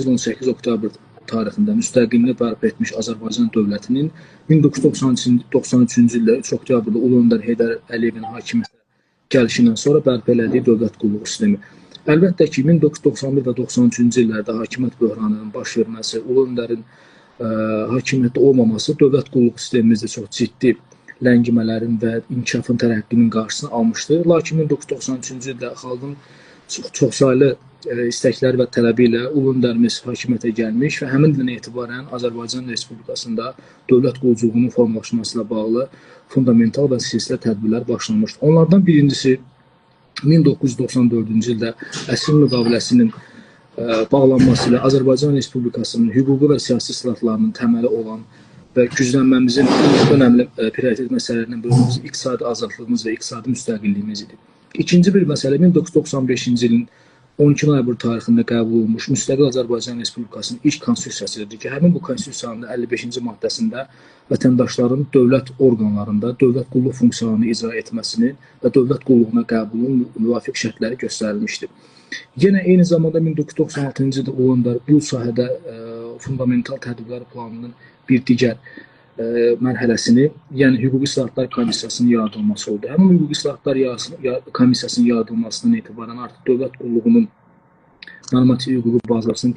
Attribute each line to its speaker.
Speaker 1: 18 oktyabr tarixində müstəqilliyi bərpa etmiş Azərbaycan dövlətinin 1993-cü ildə 3 oktyabırda Ulu Öndər Heydər Əliyevin hakimiyyətə gəlişindən sonra bərpa elədiyi dövlət qulluğu sistemi. Əlbəttə ki, 1991 və 93-cü illərdə hakimiyyət böhranının baş verməsi, Ulu Öndərin hakimiyyətdə olmaması dövlət qulluğu sistemimizdə çox ciddi ləngimələrin və inkişafın tərəqqinin qarşısını almışdır. Lakin 1993-cü ildə xalqın çoxsaylı istəkləri və tələbi ilə Ulu Öndərimiz hakimiyyətə gəlmiş və həmin ildən etibarən Azərbaycan Respublikasında dövlət qulluğunun formalaşmasıyla bağlı fundamental və silsilə tədbirlər başlanmışdır. Onlardan birincisi 1994-cü ildə əsir müqaviləsinin bağlanması ilə Azərbaycan Respublikasının hüquqi və siyasi islahatlarının təməli olan və güclənməmizin önəmli prioritet məsələlərindən biri iqtisadi azadlığımız və iqtisadi müstəqilliyimiz idi. İkinci bir məsələ 1995-ci ilin 12 noyabr tarixində qəbul olunmuş müstəqil Azərbaycan Respublikasının ilk konstitusiyasıdır ki, həmin bu konstitusiyanın 55-ci maddəsində vətəndaşların dövlət orqanlarında dövlət qulluq funksiyalarını icra etməsini və dövlət qulluğuna qəbulun müvafiq şərtləri göstərilmişdir. Yenə eyni zamanda 1996-cı ildə Ulu Öndər bu sahədə fundamental tədbirlər planının bir digər mərhələsini, yəni Hüquqi İslahatlar Komissiyasının yaradılması oldu. Həmin Hüquqi İslahatlar Komissiyasının yaradılmasından etibarən artıq dövlət qulluğunun normativ hüquqi bazasının